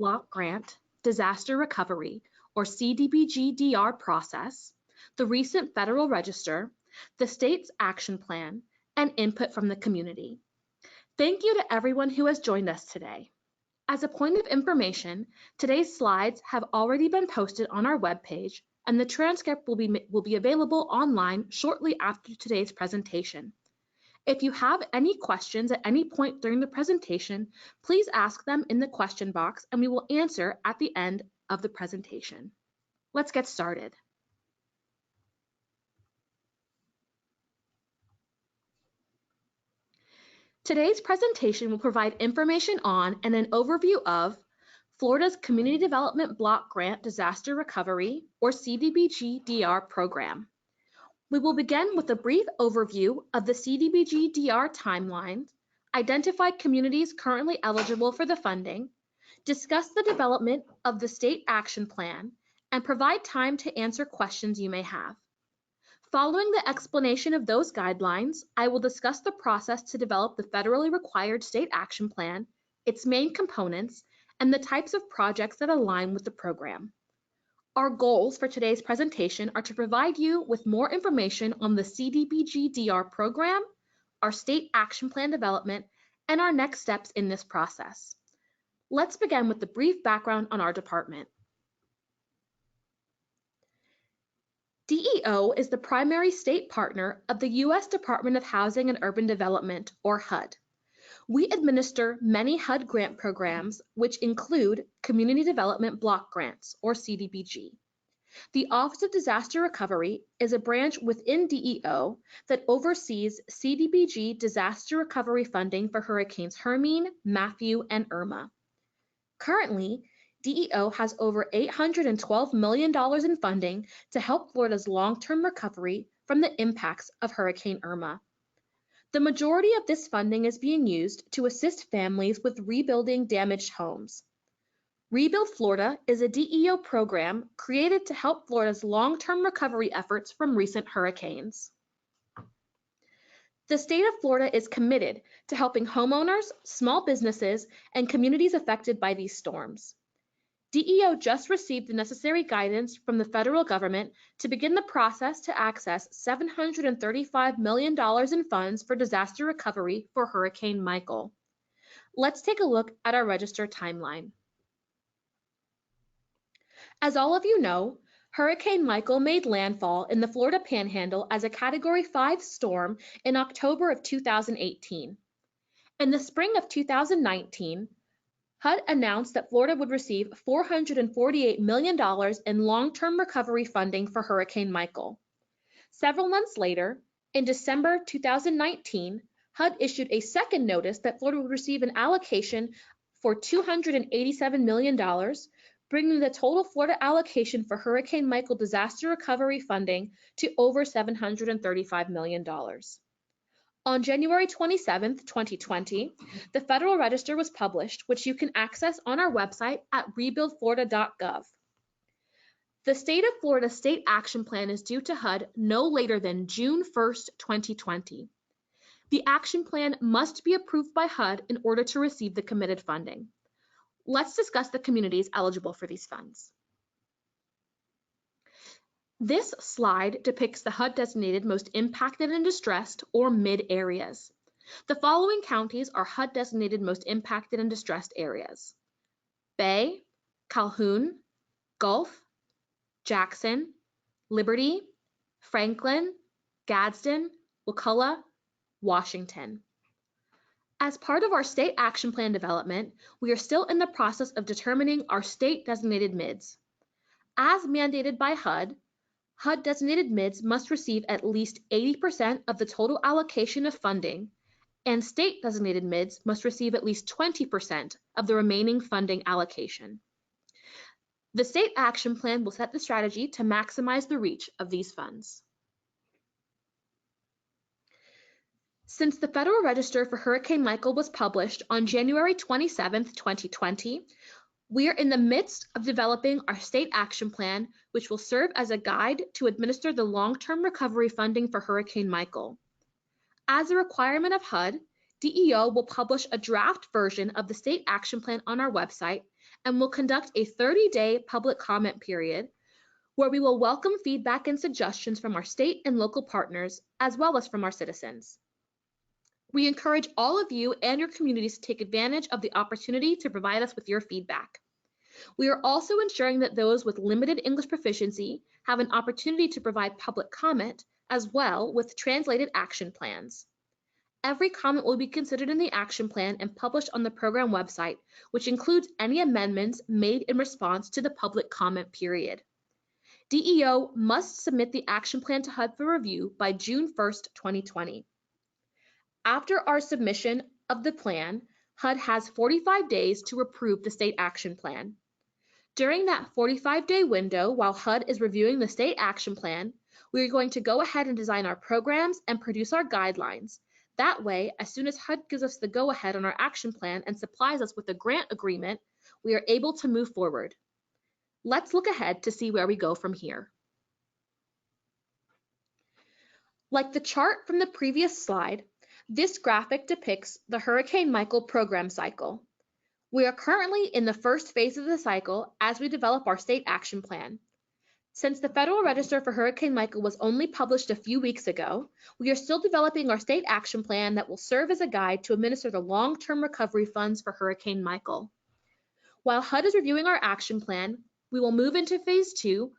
Block Grant Disaster Recovery, or CDBG-DR process, the recent Federal Register, the state's action plan, and input from the community. Thank you to everyone who has joined us today. As a point of information, today's slides have already been posted on our webpage, and the transcript will be available online shortly after today's presentation. If you have any questions at any point during the presentation, please ask them in the question box and we will answer at the end of the presentation. Let's get started. Today's presentation will provide information on and an overview of Florida's Community Development Block Grant Disaster Recovery, or CDBG-DR program. We will begin with a brief overview of the CDBG-DR timeline, identify communities currently eligible for the funding, discuss the development of the state action plan, and provide time to answer questions you may have. Following the explanation of those guidelines, I will discuss the process to develop the federally required state action plan, its main components, and the types of projects that align with the program. Our goals for today's presentation are to provide you with more information on the CDBG-DR program, our state action plan development, and our next steps in this process. Let's begin with the brief background on our department. DEO is the primary state partner of the U.S. Department of Housing and Urban Development, or HUD. We administer many HUD grant programs, which include Community Development Block Grants, or CDBG. The Office of Disaster Recovery is a branch within DEO that oversees CDBG disaster recovery funding for Hurricanes Hermine, Matthew, and Irma. Currently, DEO has over $812 million in funding to help Florida's long-term recovery from the impacts of Hurricane Irma. The majority of this funding is being used to assist families with rebuilding damaged homes. Rebuild Florida is a DEO program created to help Florida's long-term recovery efforts from recent hurricanes. The state of Florida is committed to helping homeowners, small businesses, and communities affected by these storms. DEO just received the necessary guidance from the federal government to begin the process to access $735 million in funds for disaster recovery for Hurricane Michael. Let's take a look at our register timeline. As all of you know, Hurricane Michael made landfall in the Florida Panhandle as a Category 5 storm in October of 2018. In the spring of 2019, HUD announced that Florida would receive $448 million in long-term recovery funding for Hurricane Michael. Several months later, in December 2019, HUD issued a second notice that Florida would receive an allocation for $287 million, bringing the total Florida allocation for Hurricane Michael disaster recovery funding to over $735 million. On January 27, 2020, the Federal Register was published, which you can access on our website at rebuildflorida.gov. The State of Florida State Action Plan is due to HUD no later than June 1, 2020. The action plan must be approved by HUD in order to receive the committed funding. Let's discuss the communities eligible for these funds. This slide depicts the HUD-designated most impacted and distressed, or MID areas. The following counties are HUD-designated most impacted and distressed areas: Bay, Calhoun, Gulf, Jackson, Liberty, Franklin, Gadsden, Wakulla, Washington. As part of our state action plan development, we are still in the process of determining our state-designated MIDs. As mandated by HUD, HUD-designated MIDs must receive at least 80% of the total allocation of funding, and state-designated MIDs must receive at least 20% of the remaining funding allocation. The state action plan will set the strategy to maximize the reach of these funds. Since the Federal Register for Hurricane Michael was published on January 27, 2020, we are in the midst of developing our state action plan, which will serve as a guide to administer the long-term recovery funding for Hurricane Michael. As a requirement of HUD, DEO will publish a draft version of the state action plan on our website, and will conduct a 30-day public comment period where we will welcome feedback and suggestions from our state and local partners, as well as from our citizens. We encourage all of you and your communities to take advantage of the opportunity to provide us with your feedback. We are also ensuring that those with limited English proficiency have an opportunity to provide public comment, as well with translated action plans. Every comment will be considered in the action plan and published on the program website, which includes any amendments made in response to the public comment period. DEO must submit the action plan to HUD for review by June 1st, 2020. After our submission of the plan, HUD has 45 days to approve the state action plan. During that 45-day window, while HUD is reviewing the state action plan, we are going to go ahead and design our programs and produce our guidelines. That way, as soon as HUD gives us the go-ahead on our action plan and supplies us with a grant agreement, we are able to move forward. Let's look ahead to see where we go from here. Like the chart from the previous slide, this graphic depicts the Hurricane Michael program cycle. We are currently in the first phase of the cycle as we develop our state action plan. Since the Federal Register for Hurricane Michael was only published a few weeks ago, we are still developing our state action plan that will serve as a guide to administer the long-term recovery funds for Hurricane Michael. While HUD is reviewing our action plan, we will move into phase 2,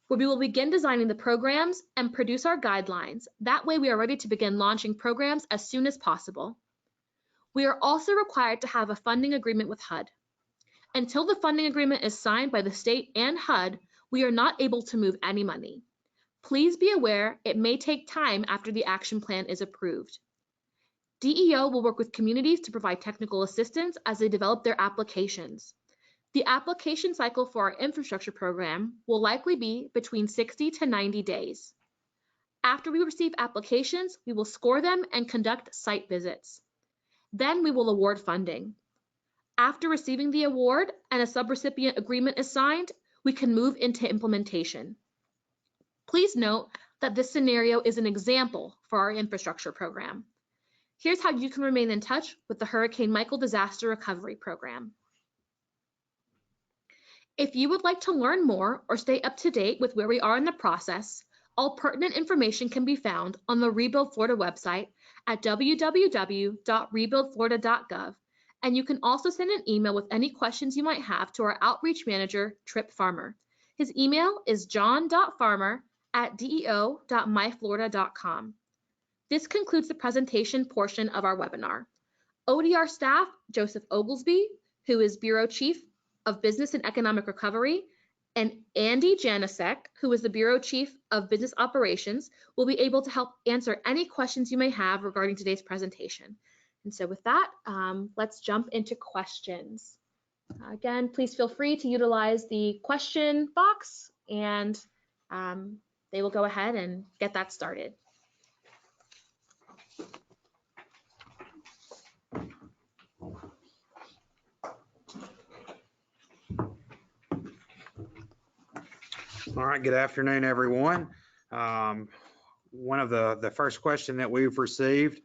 where we will begin designing the programs and produce our guidelines. That way we are ready to begin launching programs as soon as possible. We are also required to have a funding agreement with HUD. Until the funding agreement is signed by the state and HUD, we are not able to move any money. Please be aware it may take time after the action plan is approved. DEO will work with communities to provide technical assistance as they develop their applications. The application cycle for our infrastructure program will likely be between 60 to 90 days. After we receive applications, we will score them and conduct site visits. Then we will award funding. After receiving the award and a subrecipient agreement is signed, we can move into implementation. Please note that this scenario is an example for our infrastructure program. Here's how you can remain in touch with the Hurricane Michael Disaster Recovery Program. If you would like to learn more or stay up to date with where we are in the process, all pertinent information can be found on the Rebuild Florida website at www.rebuildflorida.gov, and you can also send an email with any questions you might have to our outreach manager, Trip Farmer. His email is john.farmer@deo.myflorida.com. This concludes the presentation portion of our webinar. ODR staff, Joseph Oglesby, who is Bureau Chief of Business and Economic Recovery, and Andy Janicek, who is the Bureau Chief of Business Operations, will be able to help answer any questions you may have regarding today's presentation. And so with that, let's jump into questions. Again, please feel free to utilize the question box, and they will go ahead and get that started. All right, good afternoon, everyone. One of the first question that we've received,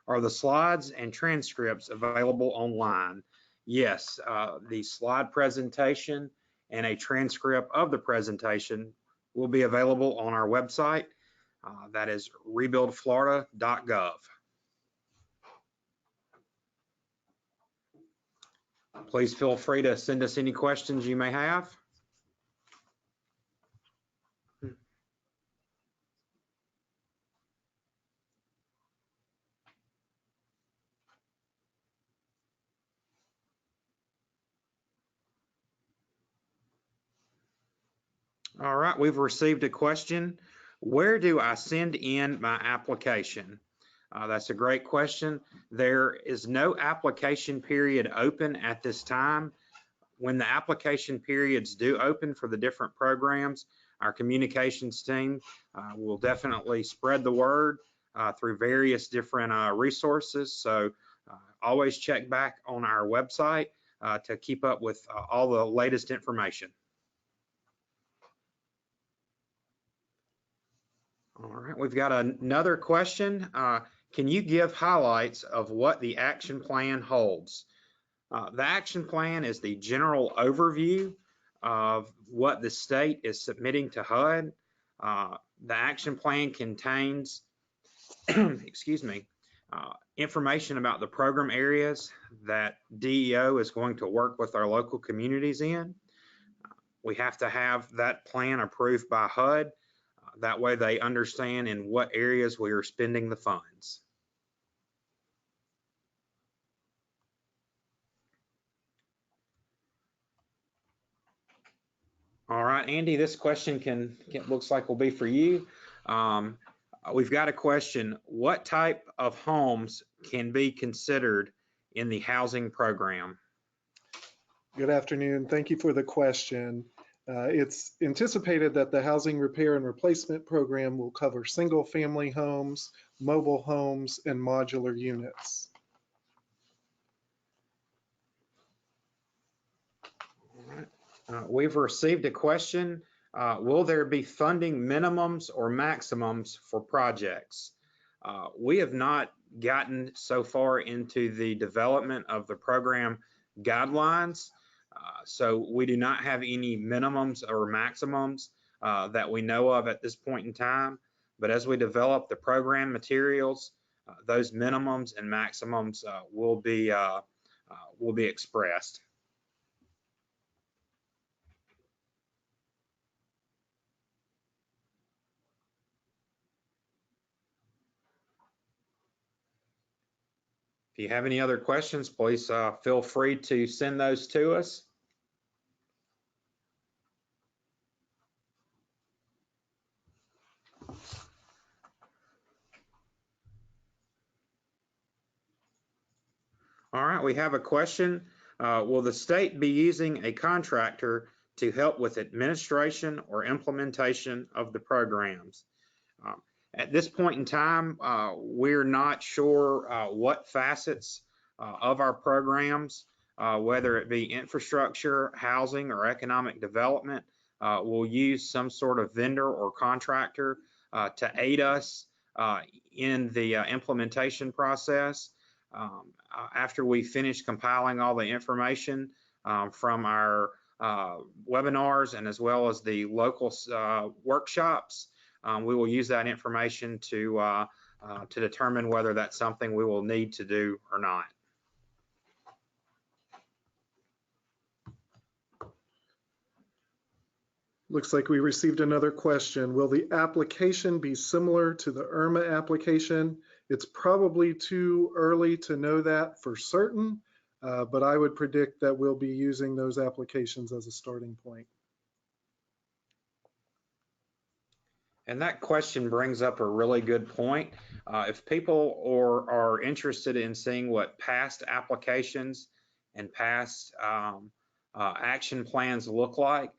are the slides and transcripts available online? Yes, the slide presentation and a transcript of the presentation will be available on our website. That is rebuildflorida.gov. Please feel free to send us any questions you may have. All right, we've received a question. Where do I send in my application? That's a great question. There is no application period open at this time. When the application periods do open for the different programs, our communications team will definitely spread the word through various different resources. So always check back on our website to keep up with all the latest information. All right, we've got another question. Can you give highlights of what the action plan holds? The action plan is the general overview of what the state is submitting to HUD. The action plan contains, excuse me, information about the program areas that DEO is going to work with our local communities in. We have to have that plan approved by HUD. That way they understand in what areas we are spending the funds. All right, Andy, this question looks like will be for you. We've got a question. What type of homes can be considered in the housing program? Good afternoon. Thank you for the question. It's anticipated that the housing repair and replacement program will cover single-family homes, mobile homes, and modular units. We've received a question. Will there be funding minimums or maximums for projects? We have not gotten so far into the development of the program guidelines, so we do not have any minimums or maximums that we know of at this point in time. But as we develop the program materials, those minimums and maximums will be expressed. If you have any other questions, please feel free to send those to us. All right, we have a question. Will the state be using a contractor to help with administration or implementation of the programs? At this point in time, we're not sure what facets of our programs, whether it be infrastructure, housing, or economic development, will use some sort of vendor or contractor to aid us in the implementation process. After we finish compiling all the information from our webinars and as well as the local workshops, we will use that information to determine whether that's something we will need to do or not. Looks like we received another question. Will the application be similar to the IRMA application? It's probably too early to know that for certain, but I would predict that we'll be using those applications as a starting point. And that question brings up a really good point. If people are interested in seeing what past applications and past action plans look like,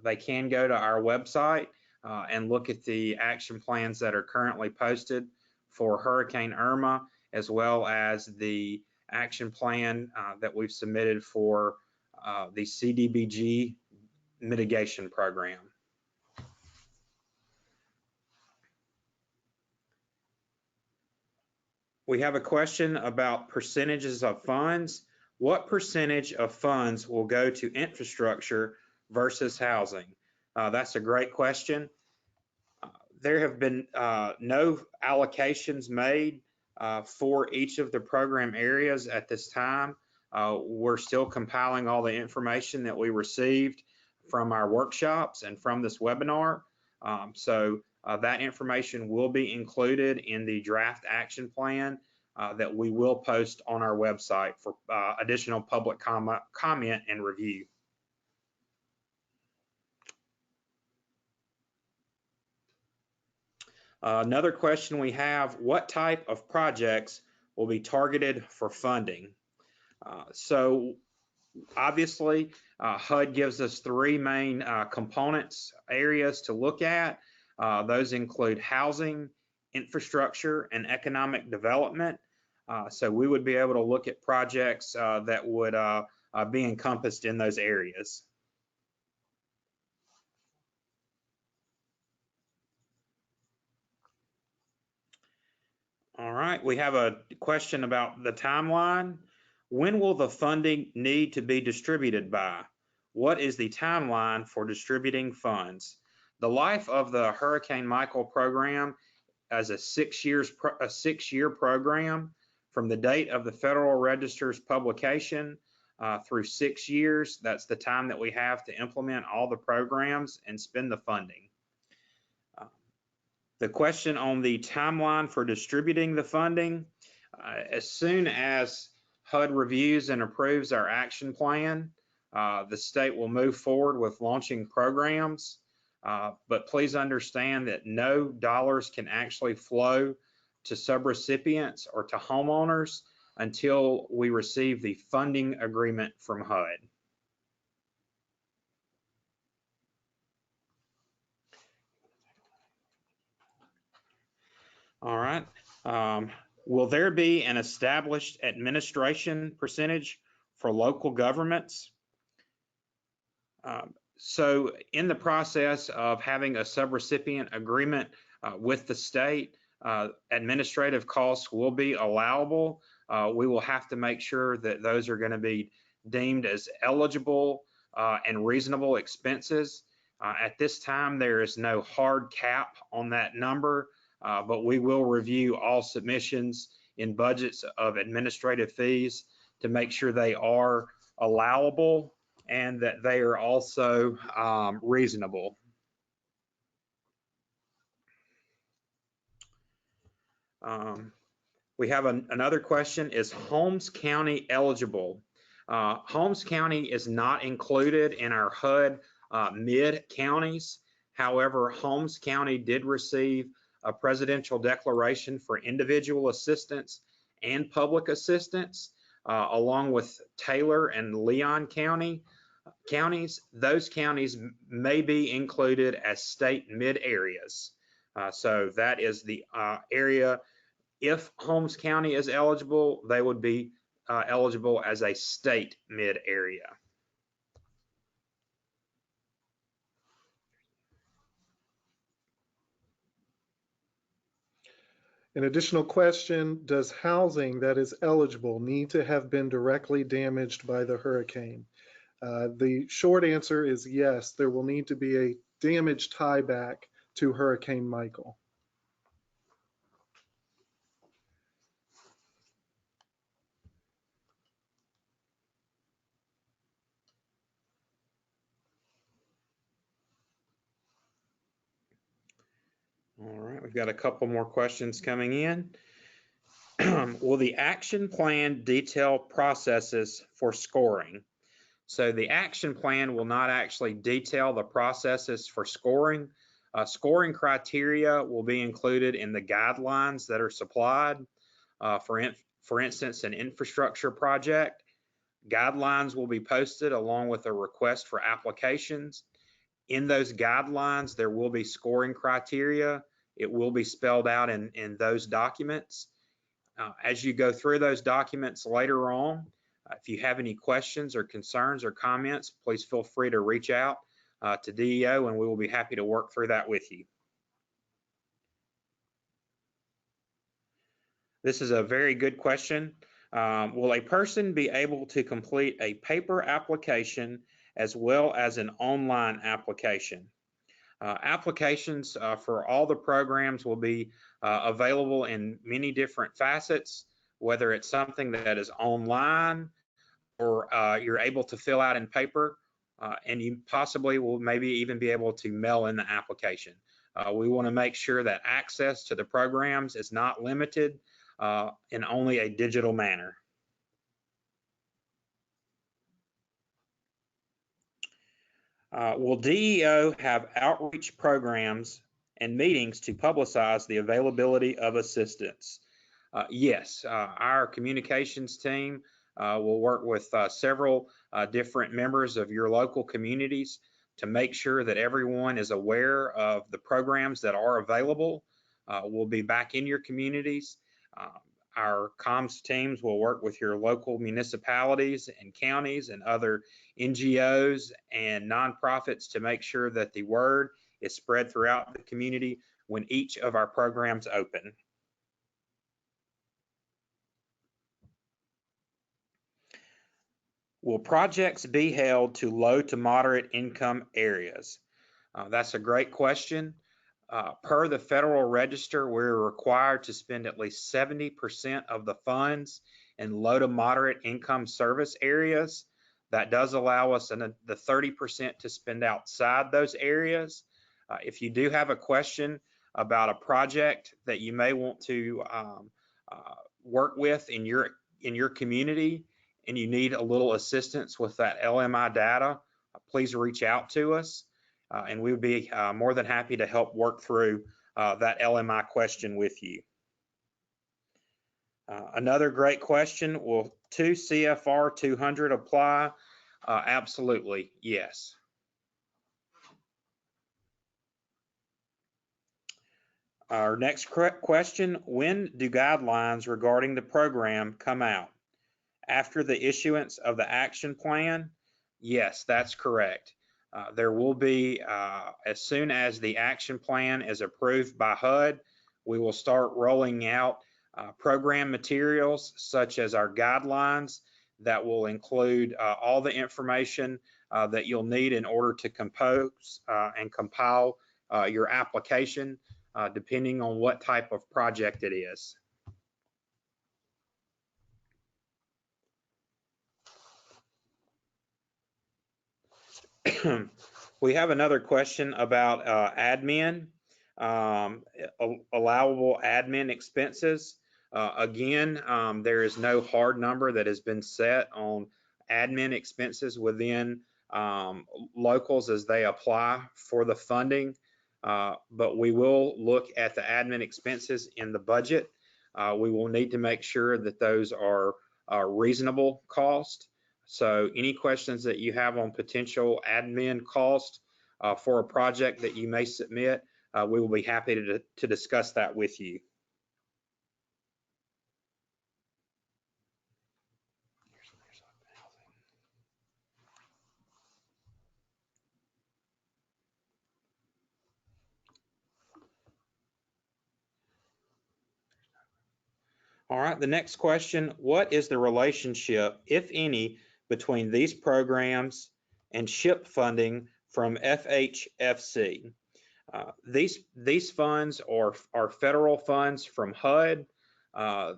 they can go to our website and look at the action plans that are currently posted for Hurricane Irma, as well as the action plan that we've submitted for the CDBG mitigation program. We have a question about percentages of funds. What percentage of funds will go to infrastructure versus housing? That's a great question. There have been no allocations made for each of the program areas at this time. We're still compiling all the information that we received from our workshops and from this webinar. So that information will be included in the draft action plan that we will post on our website for additional public comment and review. Another question we have, what type of projects will be targeted for funding? So obviously, HUD gives us three main components, areas to look at. Those include housing, infrastructure, and economic development. So we would be able to look at projects that would be encompassed in those areas. All right, we have a question about the timeline. When will the funding need to be distributed by? What is the timeline for distributing funds? The life of the Hurricane Michael program as a 6-year program from the date of the Federal Register's publication through 6 years. That's the time that we have to implement all the programs and spend the funding. The question on the timeline for distributing the funding, as soon as HUD reviews and approves our action plan, the state will move forward with launching programs. But please understand that no dollars can actually flow to subrecipients or to homeowners until we receive the funding agreement from HUD. All right. Will there be an established administration percentage for local governments? So in the process of having a subrecipient agreement with the state, administrative costs will be allowable. We will have to make sure that those are going to be deemed as eligible and reasonable expenses. At this time, there is no hard cap on that number, but we will review all submissions in budgets of administrative fees to make sure they are allowable and that they are also reasonable. We have another question. Is Holmes County eligible? Holmes County is not included in our HUD mid counties. However, Holmes County did receive a presidential declaration for individual assistance and public assistance, along with Taylor and Leon counties. Those counties may be included as state mid areas. So that is the area. If Holmes County is eligible, they would be eligible as a state mid area. An additional question, does housing that is eligible need to have been directly damaged by the hurricane? The short answer is yes, there will need to be a damage tieback to Hurricane Michael. All right, we've got a couple more questions coming in. Will the action plan detail processes for scoring? So the action plan will not actually detail the processes for scoring. Scoring criteria will be included in the guidelines that are supplied. For instance, an infrastructure project, guidelines will be posted along with a request for applications. In those guidelines, there will be scoring criteria. It will be spelled out in those documents. As you go through those documents later on, if you have any questions or concerns or comments, please feel free to reach out to DEO and we will be happy to work through that with you. This is a very good question. Will a person be able to complete a paper application as well as an online application? Applications for all the programs will be available in many different facets, whether it's something that is online or you're able to fill out in paper, and you possibly will maybe even be able to mail in the application. We want to make sure that access to the programs is not limited in only a digital manner. Will DEO have outreach programs and meetings to publicize the availability of assistance? Yes, our communications team will work with several different members of your local communities to make sure that everyone is aware of the programs that are available. We'll be back in your communities. Our comms teams will work with your local municipalities and counties and other NGOs and nonprofits to make sure that the word is spread throughout the community when each of our programs open. Will projects be held to low to moderate income areas? That's a great question. Per the Federal Register, we're required to spend at least 70% of the funds in low to moderate income service areas. That does allow us the 30% to spend outside those areas. If you do have a question about a project that you may want to work with in your community and you need a little assistance with that LMI data, please reach out to us. And we would be more than happy to help work through that LMI question with you. Another great question, will 2 CFR 200 apply? Absolutely, yes. Our next question, when do guidelines regarding the program come out? After the issuance of the action plan? Yes, that's correct. There will be, as soon as the action plan is approved by HUD, we will start rolling out program materials such as our guidelines that will include all the information that you'll need in order to compose and compile your application, depending on what type of project it is. We have another question about admin, allowable admin expenses. Again, there is no hard number that has been set on admin expenses within locals as they apply for the funding, but we will look at the admin expenses in the budget. We will need to make sure that those are reasonable cost. So any questions that you have on potential admin cost for a project that you may submit, we will be happy to discuss that with you. All right, the next question, what is the relationship, if any, between these programs and SHIP funding from FHFC? These funds are federal funds from HUD.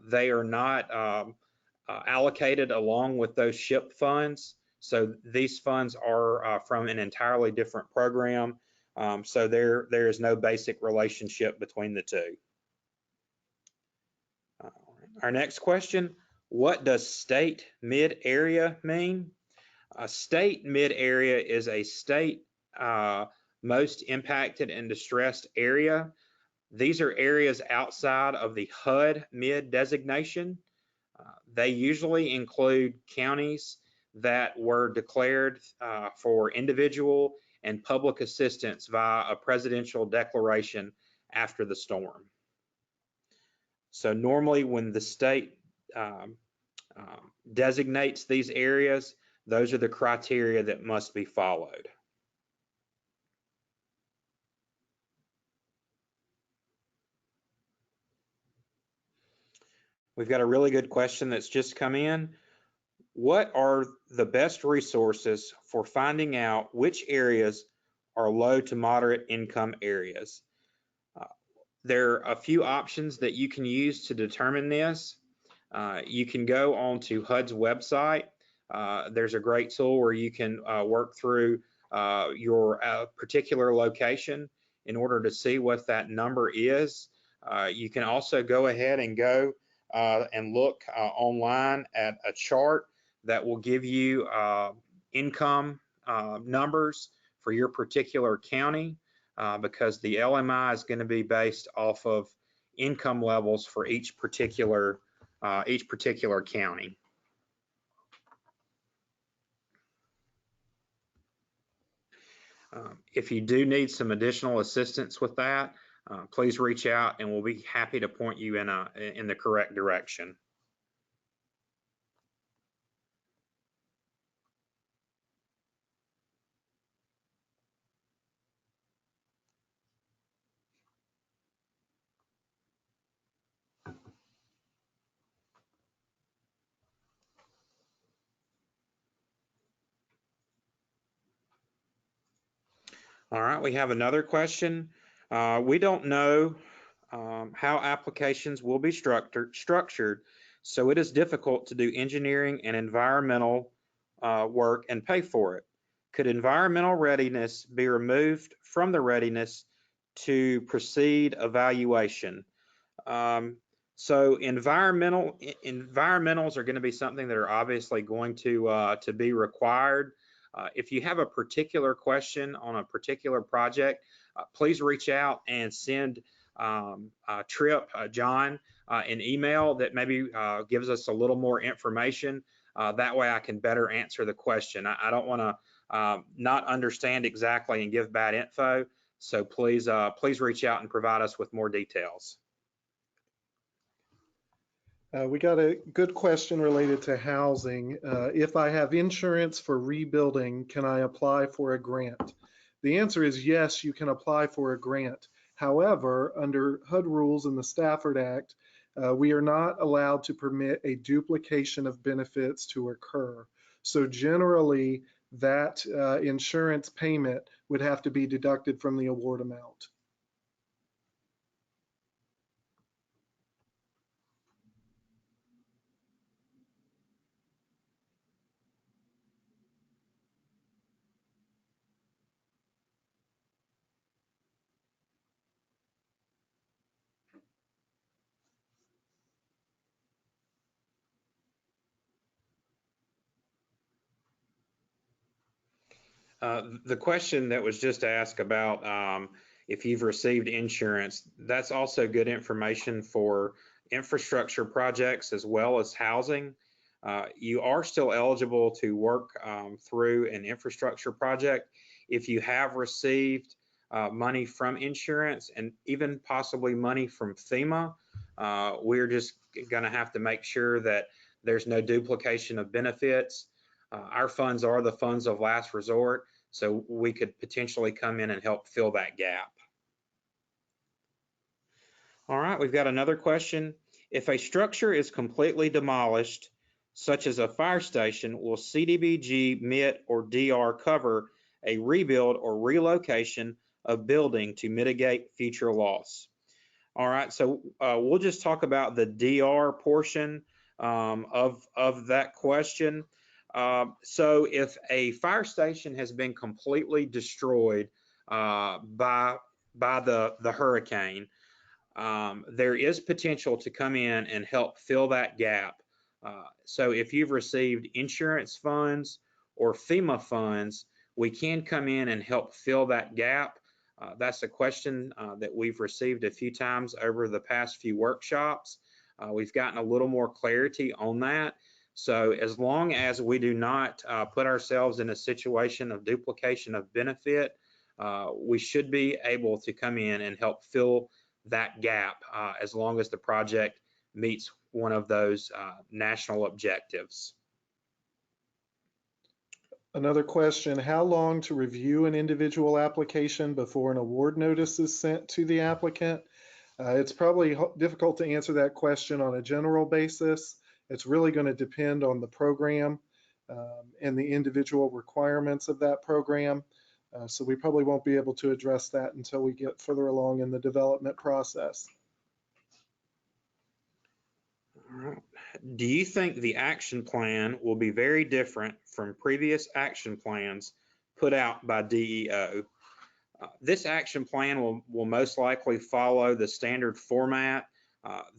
They are not allocated along with those SHIP funds. So these funds are from an entirely different program. So there is no basic relationship between the two. Our next question, what does state mid-area mean? State mid-area is a state most impacted and distressed area. These are areas outside of the HUD mid designation. They usually include counties that were declared for individual and public assistance via a presidential declaration after the storm. So normally when the state designates these areas, those are the criteria that must be followed. We've got a really good question that's just come in. What are the best resources for finding out which areas are low to moderate income areas? There are a few options that you can use to determine this. You can go on to HUD's website. There's a great tool where you can work through your particular location in order to see what that number is. You can also go ahead and go and look online at a chart that will give you income numbers for your particular county. Because the LMI is going to be based off of income levels for each particular county. If you do need some additional assistance with that, please reach out and we'll be happy to point you in the correct direction. All right, we have another question. We don't know how applications will be structured, so it is difficult to do engineering and environmental work and pay for it. Could environmental readiness be removed from the readiness to proceed evaluation? So environmentals are going to be something that are obviously going to be required. If you have a particular question on a particular project, please reach out and send Trip, John, an email that maybe gives us a little more information. That way I can better answer the question. I don't want to not understand exactly and give bad info. So please reach out and provide us with more details. We got a good question related to housing. If I have insurance for rebuilding, can I apply for a grant? The answer is yes, you can apply for a grant. However, under HUD rules in the Stafford Act, we are not allowed to permit a duplication of benefits to occur. So generally, that insurance payment would have to be deducted from the award amount. The question that was just asked about if you've received insurance, that's also good information for infrastructure projects as well as housing. You are still eligible to work through an infrastructure project if you have received money from insurance and even possibly money from FEMA. We're just going to have to make sure that there's no duplication of benefits. Our funds are the funds of last resort, so we could potentially come in and help fill that gap. All right, we've got another question. If a structure is completely demolished, such as a fire station, will CDBG, MIT, or DR cover a rebuild or relocation of building to mitigate future loss? All right, so we'll just talk about the DR portion of that question. So if a fire station has been completely destroyed by the hurricane, there is potential to come in and help fill that gap. So if you've received insurance funds or FEMA funds, we can come in and help fill that gap. That's a question that we've received a few times over the past few workshops. We've gotten a little more clarity on that. So as long as we do not put ourselves in a situation of duplication of benefit, we should be able to come in and help fill that gap as long as the project meets one of those national objectives. Another question, how long to review an individual application before an award notice is sent to the applicant? It's probably difficult to answer that question on a general basis. It's really going to depend on the program and the individual requirements of that program. So we probably won't be able to address that until we get further along in the development process. All right. Do you think the action plan will be very different from previous action plans put out by DEO? This action plan will most likely follow the standard format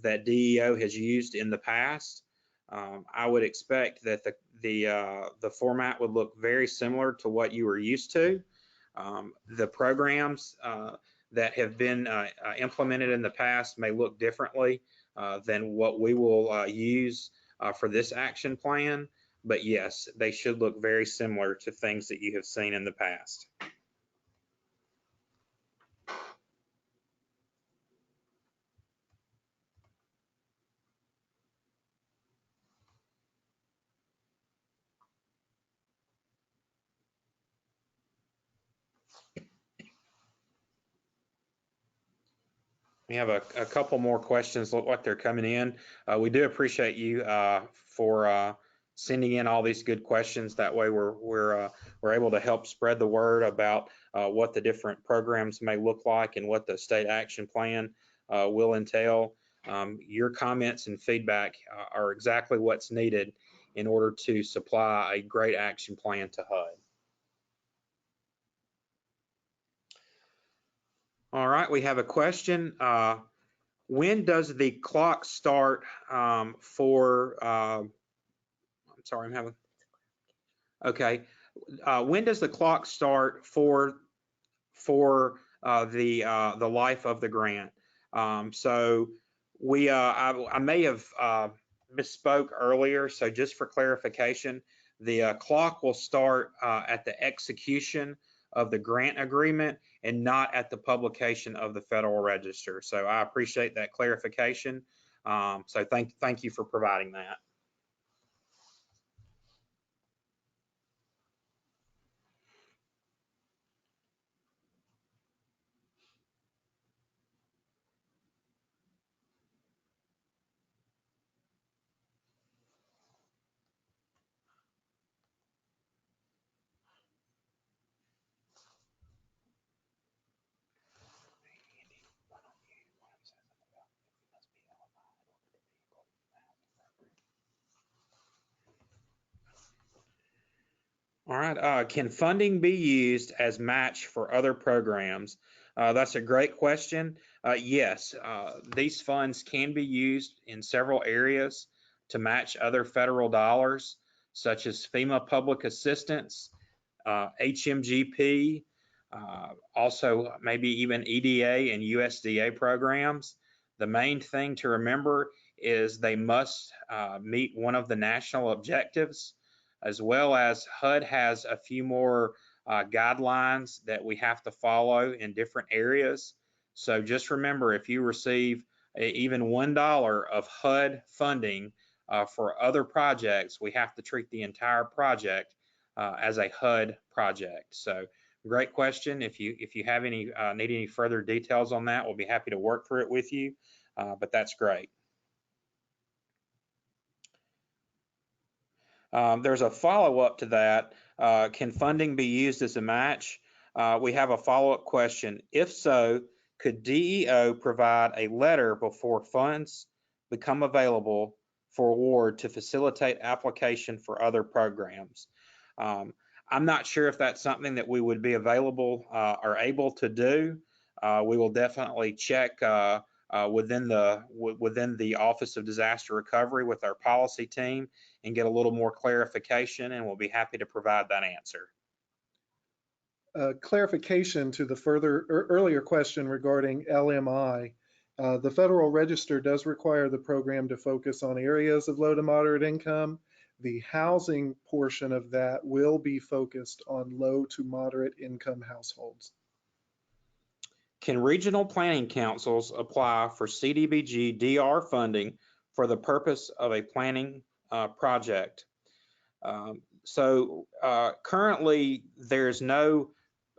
that DEO has used in the past. I would expect that the format would look very similar to what you were used to. The programs that have been implemented in the past may look differently than what we will use for this action plan, but yes, they should look very similar to things that you have seen in the past. We have a couple more questions, look like they're coming in. We do appreciate you for sending in all these good questions. That way we're able to help spread the word about what the different programs may look like and what the state action plan will entail. Your comments and feedback are exactly what's needed in order to supply a great action plan to HUD. All right, we have a question. When does the clock start for, I'm sorry, I'm having, okay. When does the clock start for the life of the grant? So I may have misspoke earlier. So just for clarification, the clock will start at the execution of the grant agreement and not at the publication of the Federal Register. So I appreciate that clarification. So thank you for providing that. All right, can funding be used as match for other programs? That's a great question. Yes, these funds can be used in several areas to match other federal dollars, such as FEMA public assistance, HMGP, also maybe even EDA and USDA programs. The main thing to remember is they must meet one of the national objectives, as well as HUD has a few more guidelines that we have to follow in different areas. So just remember, if you receive even $1 of HUD funding for other projects, we have to treat the entire project as a HUD project. So great question. If you have any need any further details on that, we'll be happy to work through it with you. But that's great. There's a follow-up to that. Can funding be used as a match? We have a follow-up question. If so, could DEO provide a letter before funds become available for award to facilitate application for other programs? I'm not sure if that's something that we would be available or able to do. We will definitely check within the Office of Disaster Recovery with our policy team and get a little more clarification, and we'll be happy to provide that answer. Clarification to the earlier question regarding LMI. The Federal Register does require the program to focus on areas of low to moderate income. The housing portion of that will be focused on low to moderate income households. Can regional planning councils apply for CDBG DR funding for the purpose of a planning project? Currently there's no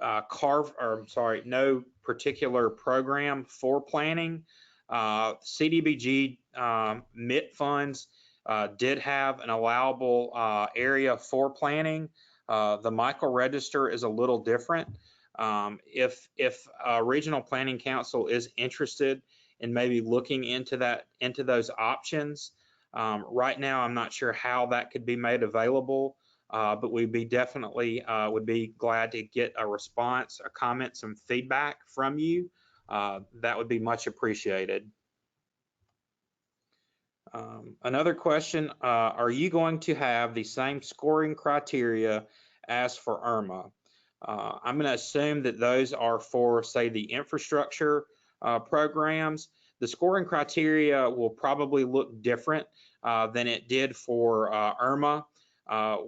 no particular program for planning. CDBG MIT funds did have an allowable area for planning. The Michael Register is a little different. If a regional planning council is interested in maybe looking into those options, right now I'm not sure how that could be made available, but we'd be definitely would be glad to get a response, a comment, some feedback from you. That would be much appreciated. Another question, are you going to have the same scoring criteria as for IRMA? I'm going to assume that those are for, say, the infrastructure programs. The scoring criteria will probably look different than it did for IRMA.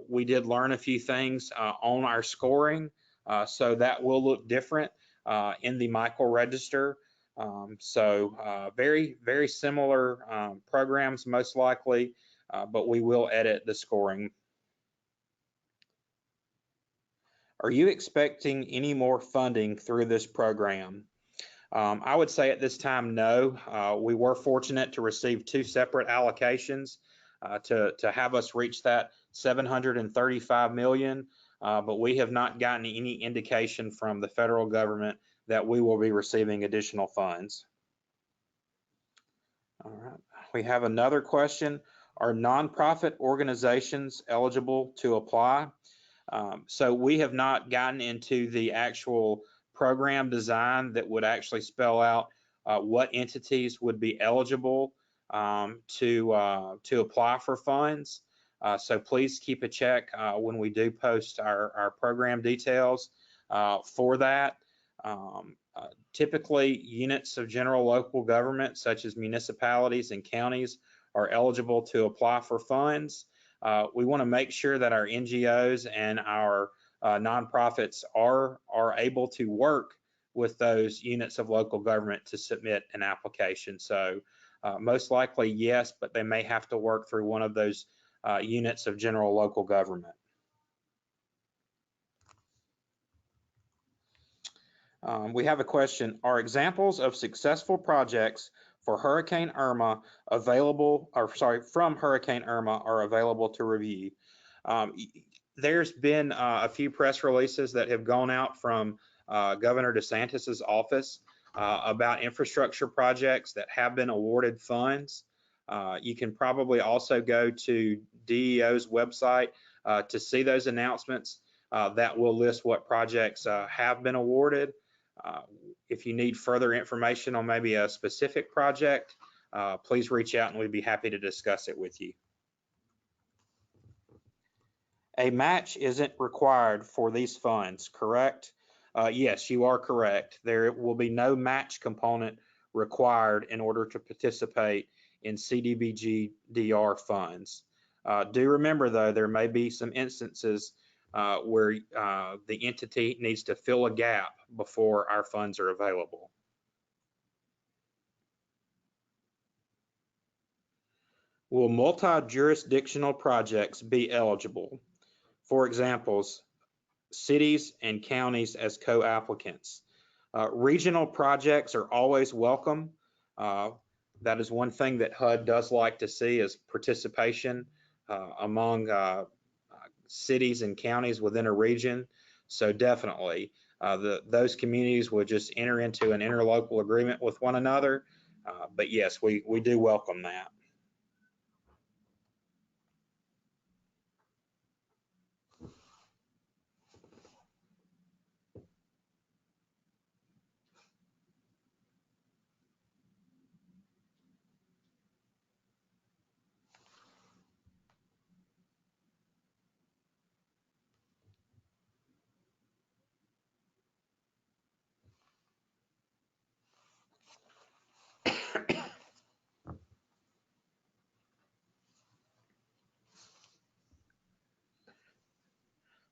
We did learn a few things on our scoring, so that will look different in the Michael Register. Very, very similar programs most likely, but we will edit the scoring. Are you expecting any more funding through this program? I would say at this time, no. We were fortunate to receive 2 separate allocations to have us reach that $735 million, but we have not gotten any indication from the federal government that we will be receiving additional funds. All right, we have another question. Are nonprofit organizations eligible to apply? So we have not gotten into the actual program design that would actually spell out what entities would be eligible to apply for funds. So please keep a check when we do post our program details for that. Typically, units of general local government, such as municipalities and counties, are eligible to apply for funds. We want to make sure that our NGOs and our nonprofits are able to work with those units of local government to submit an application. So most likely, yes, but they may have to work through one of those units of general local government. We have a question. Are examples of successful projects for Hurricane Irma available, or sorry, from Hurricane Irma are available to review? There's been a few press releases that have gone out from Governor DeSantis's office about infrastructure projects that have been awarded funds. You can probably also go to DEO's website to see those announcements that will list what projects have been awarded. If you need further information on maybe a specific project, please reach out and we'd be happy to discuss it with you. A match isn't required for these funds, correct? Yes, you are correct. There will be no match component required in order to participate in CDBG-DR funds. Do remember, though, there may be some instances where the entity needs to fill a gap before our funds are available. Will multi-jurisdictional projects be eligible? For examples, cities and counties as co-applicants. Regional projects are always welcome. That is one thing that HUD does like to see, is participation among cities and counties within a region. So definitely, those communities will just enter into an interlocal agreement with one another. But yes, we do welcome that.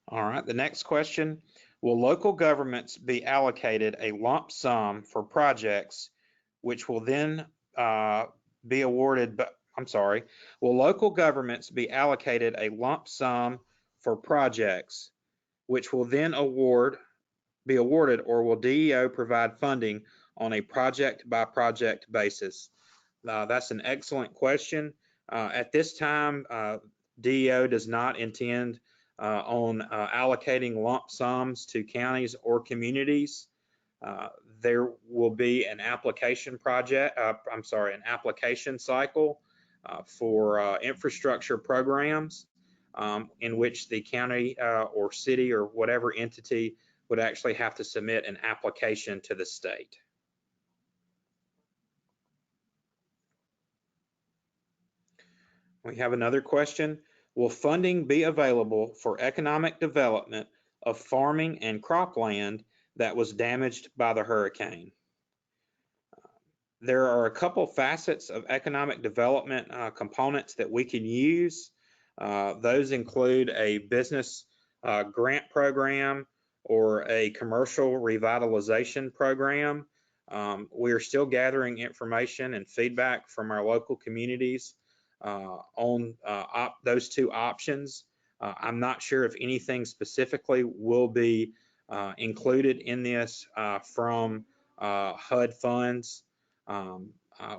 All right, the next question. Will local governments be allocated a lump sum for projects which will then be awarded, will local governments be allocated a lump sum for projects which will then be awarded, or will DEO provide funding on a project by project basis? That's an excellent question. At this time, DEO does not intend on allocating lump sums to counties or communities. There will be an application application cycle for infrastructure programs in which the county or city or whatever entity would actually have to submit an application to the state. We have another question. Will funding be available for economic development of farming and cropland that was damaged by the hurricane? There are a couple facets of economic development components that we can use. Those include a business grant program or a commercial revitalization program. We are still gathering information and feedback from our local communities on those two options. I'm not sure if anything specifically will be included in this from HUD funds.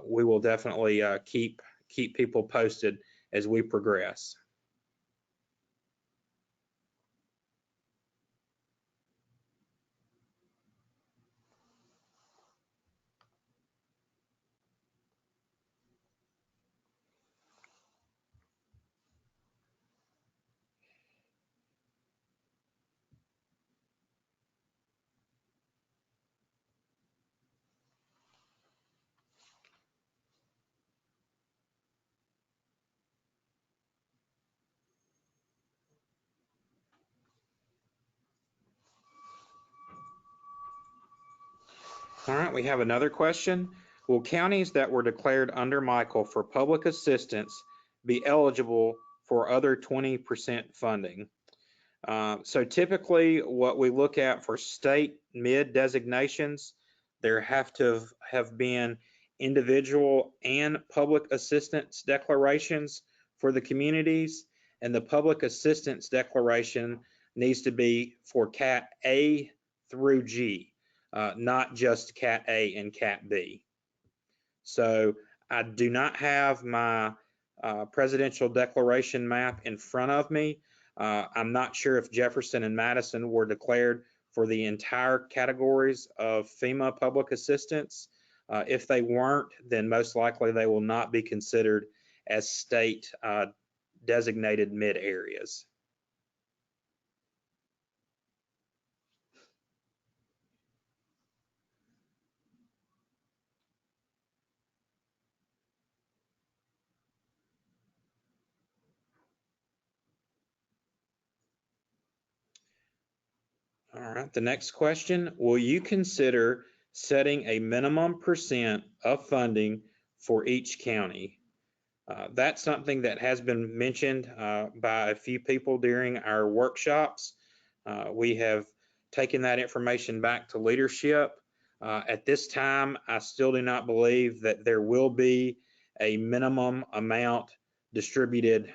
We will definitely keep people posted as we progress. All right, we have another question. Will counties that were declared under Michael for public assistance be eligible for other 20% funding? So typically what we look at for state mid designations, there have to have been individual and public assistance declarations for the communities, and the public assistance declaration needs to be for Cat A through G, not just Cat A and Cat B. So I do not have my presidential declaration map in front of me. I'm not sure if Jefferson and Madison were declared for the entire categories of FEMA public assistance. If they weren't, then most likely they will not be considered as state designated mid areas. All right, the next question, will you consider setting a minimum percent of funding for each county? That's something that has been mentioned by a few people during our workshops. We have taken that information back to leadership. At this time, I still do not believe that there will be a minimum amount distributed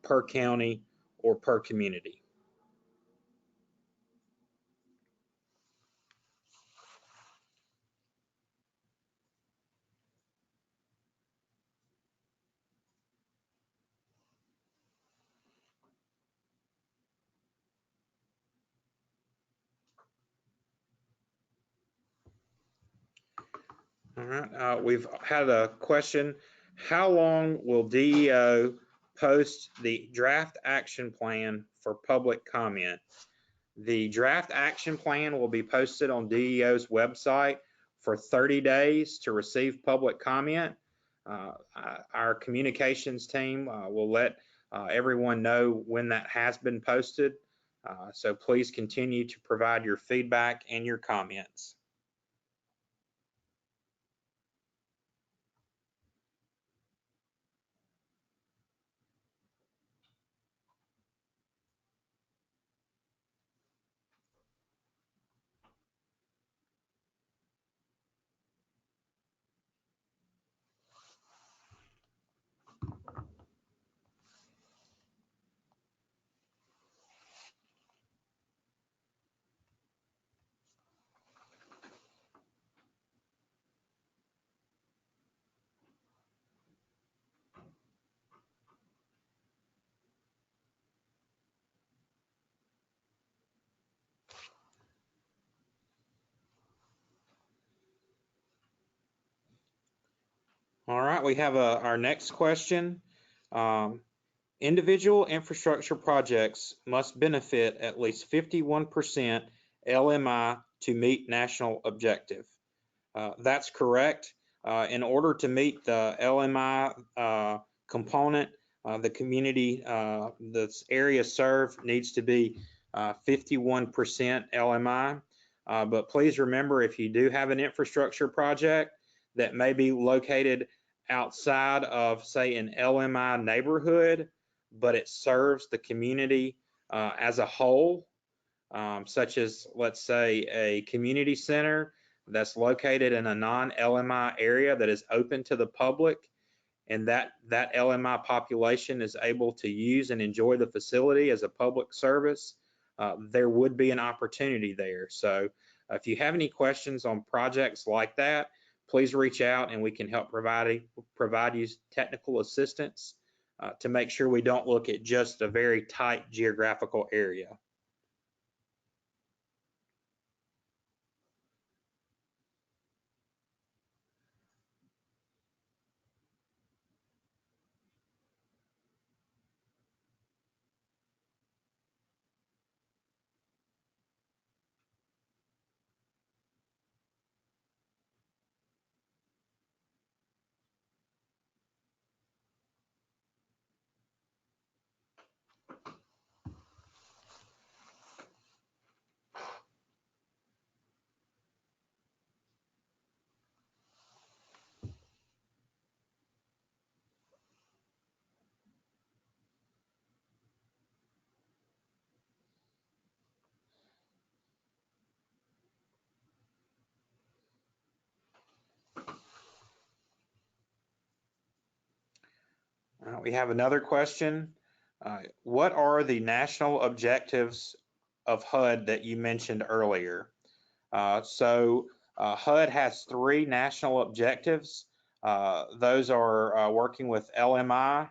per county or per community. All right, we've had a question. How long will DEO post the draft action plan for public comment? The draft action plan will be posted on DEO's website for 30 days to receive public comment. Our communications team will let everyone know when that has been posted. So please continue to provide your feedback and your comments. All right, we have our next question. Individual infrastructure projects must benefit at least 51% LMI to meet national objective. That's correct. In order to meet the LMI component, the community, this area served needs to be 51% LMI. But please remember, if you do have an infrastructure project that may be located outside of, say, an LMI neighborhood, but it serves the community as a whole, such as, let's say, a community center that's located in a non-LMI area that is open to the public, and that LMI population is able to use and enjoy the facility as a public service, there would be an opportunity there. So if you have any questions on projects like that, please reach out and we can help provide you technical assistance to make sure we don't look at just a very tight geographical area. We have another question. What are the national objectives of HUD that you mentioned earlier? HUD has 3 national objectives. Those are working with LMI,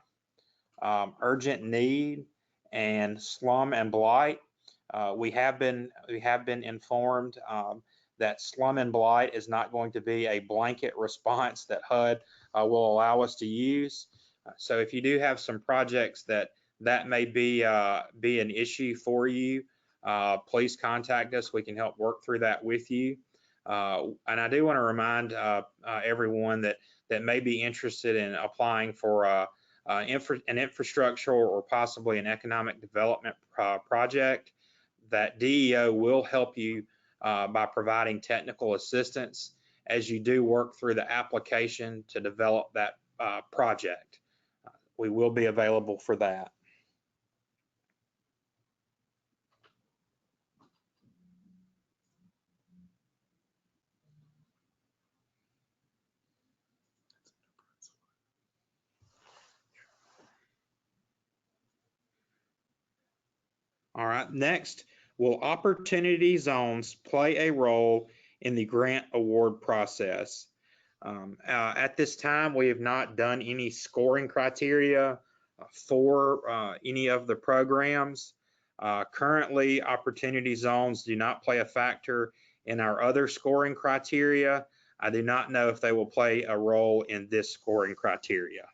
urgent need, and slum and blight. We have been informed that slum and blight is not going to be a blanket response that HUD will allow us to use. So if you do have some projects that may be an issue for you, please contact us. We can help work through that with you. And I do want to remind everyone that may be interested in applying for an infrastructure or possibly an economic development project, that DEO will help you by providing technical assistance as you do work through the application to develop that project. We will be available for that. All right, next, will opportunity zones play a role in the grant award process? At this time, we have not done any scoring criteria for any of the programs. Currently, opportunity zones do not play a factor in our other scoring criteria. I do not know if they will play a role in this scoring criteria.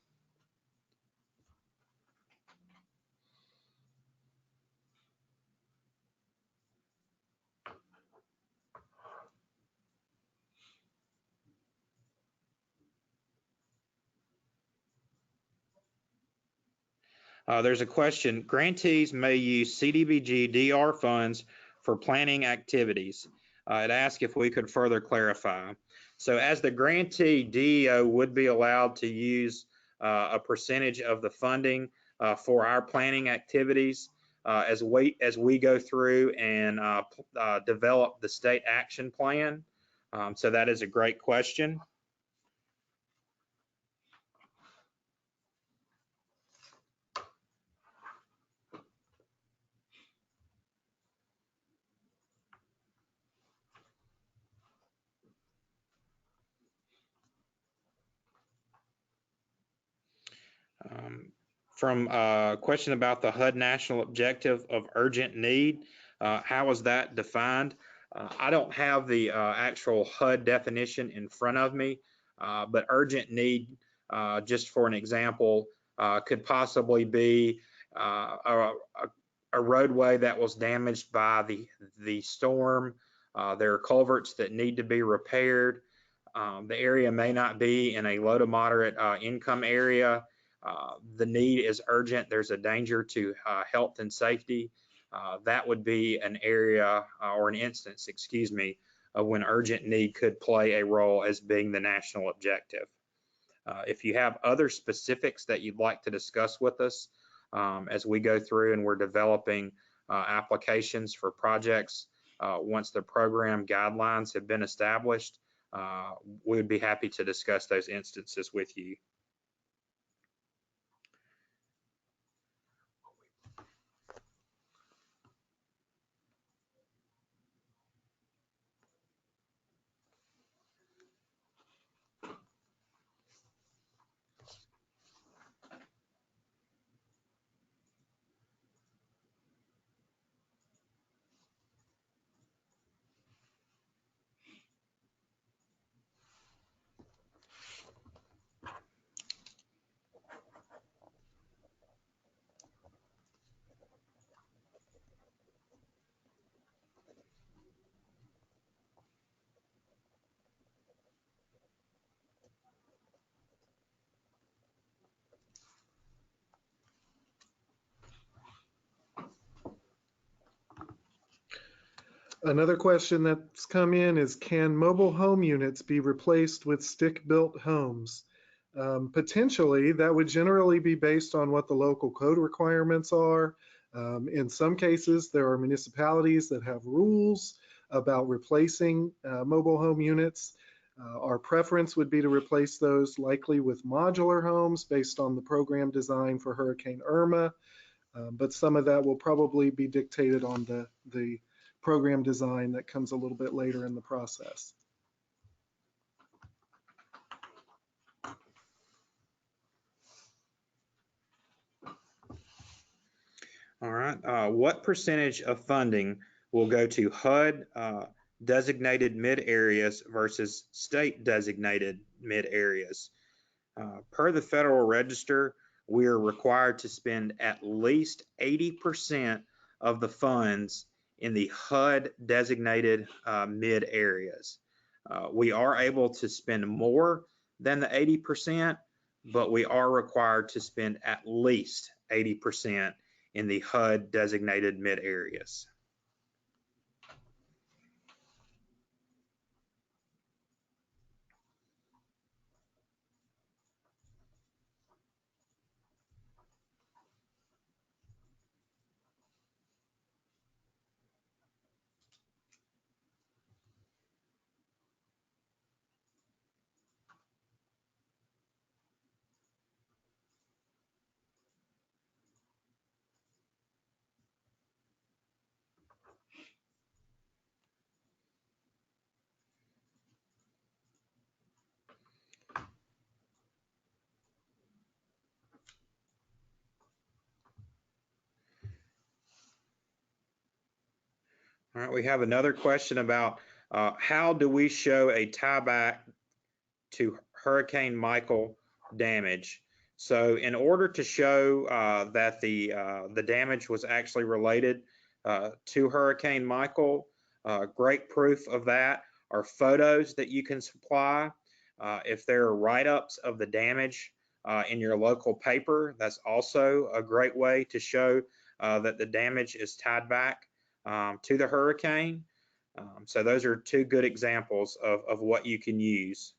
There's a question. Grantees may use CDBG DR funds for planning activities. It asked if we could further clarify. So as the grantee, DEO would be allowed to use a percentage of the funding for our planning activities as we go through and develop the state action plan. So that is a great question. From a question about the HUD national objective of urgent need, how is that defined? I don't have the actual HUD definition in front of me, but urgent need, just for an example, could possibly be a roadway that was damaged by the storm. There are culverts that need to be repaired. The area may not be in a low to moderate income area. The need is urgent. There's a danger to health and safety. That would be an area or an instance, excuse me, of when urgent need could play a role as being the national objective. If you have other specifics that you'd like to discuss with us as we go through and we're developing applications for projects, once the program guidelines have been established, we would be happy to discuss those instances with you. Another question that's come in is, can mobile home units be replaced with stick-built homes? Potentially, that would generally be based on what the local code requirements are. In some cases, there are municipalities that have rules about replacing mobile home units. Our preference would be to replace those likely with modular homes based on the program design for Hurricane Irma, but some of that will probably be dictated on the program design that comes a little bit later in the process. All right. What percentage of funding will go to HUD designated mid areas versus state designated mid areas? Per the Federal Register, we are required to spend at least 80% of the funds in the HUD designated mid areas. We are able to spend more than the 80%, but we are required to spend at least 80% in the HUD designated mid areas. All right, we have another question about how do we show a tieback to Hurricane Michael damage? So in order to show that the damage was actually related to Hurricane Michael, great proof of that are photos that you can supply. If there are write-ups of the damage in your local paper, that's also a great way to show that the damage is tied back to the hurricane. So those are two good examples of what you can use.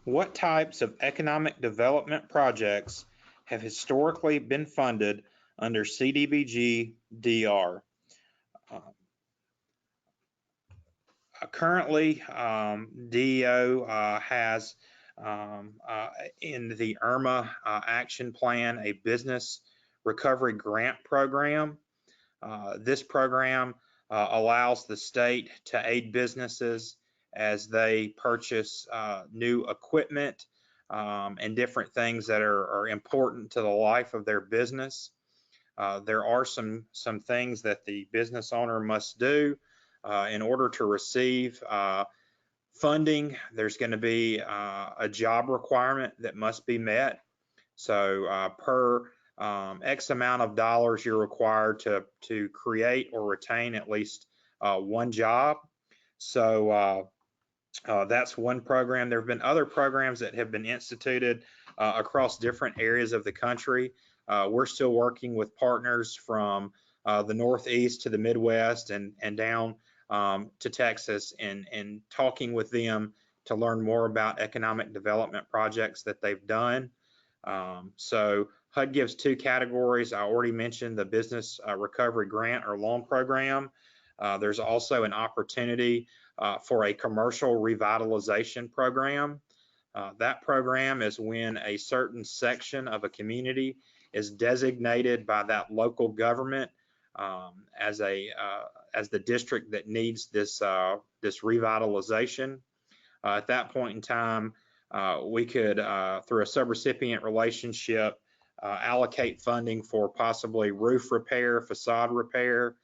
What types of economic development projects have historically been funded under CDBG DR? Currently, DEO has in the IRMA action plan a business recovery grant program. This program allows the state to aid businesses as they purchase new equipment and different things that are important to the life of their business. There are some things that the business owner must do in order to receive funding. There's going to be a job requirement that must be met. So per X amount of dollars, you're required to create or retain at least one job. So that's one program. There have been other programs that have been instituted across different areas of the country. We're still working with partners from the Northeast to the Midwest and down to Texas and talking with them to learn more about economic development projects that they've done. So HUD gives two categories. I already mentioned the business recovery grant or loan program. There's also an opportunity for a commercial revitalization program. That program is when a certain section of a community is designated by that local government as the district that needs this revitalization. At that point in time, we could, through a subrecipient relationship, allocate funding for possibly roof repair, facade repair.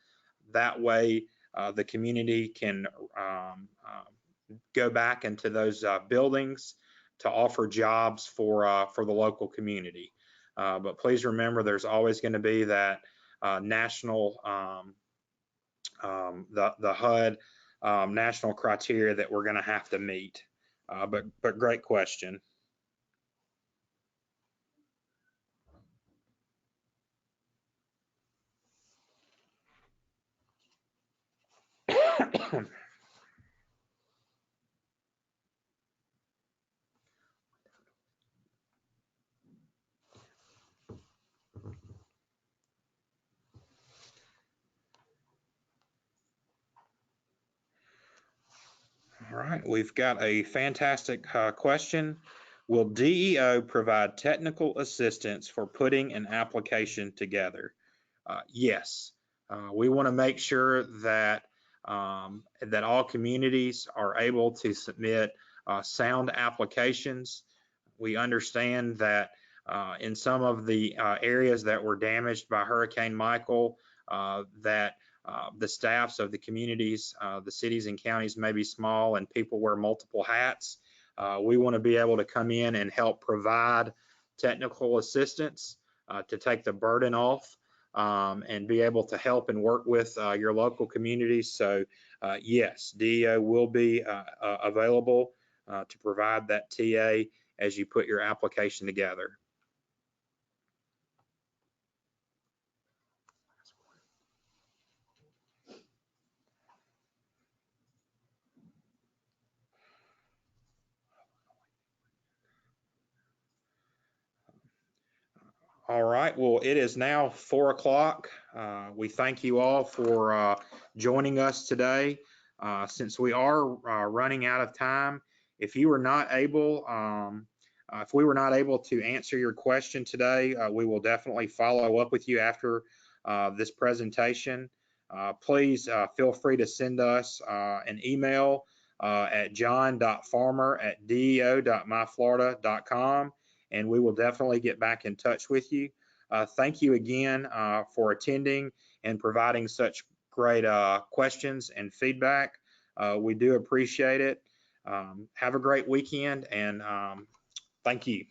That way, the community can go back into those buildings to offer jobs for the local community. But please remember, there's always going to be that national, the HUD national criteria that we're going to have to meet. But great question. All right, we've got a fantastic question. Will DEO provide technical assistance for putting an application together? Yes. We want to make sure that that all communities are able to submit sound applications. We understand that in some of the areas that were damaged by Hurricane Michael, that the staffs of the communities, the cities and counties may be small and people wear multiple hats. We want to be able to come in and help provide technical assistance to take the burden off and be able to help and work with your local communities. So yes, DEO will be available to provide that TA as you put your application together. All right, well, it is now 4 o'clock. We thank you all for joining us today. Since we are running out of time, if you were not able, if we were not able to answer your question today, we will definitely follow up with you after this presentation. Please feel free to send us an email at john.farmer@deo.myflorida.com. And we will definitely get back in touch with you. Thank you again for attending and providing such great questions and feedback. We do appreciate it. Have a great weekend, and thank you.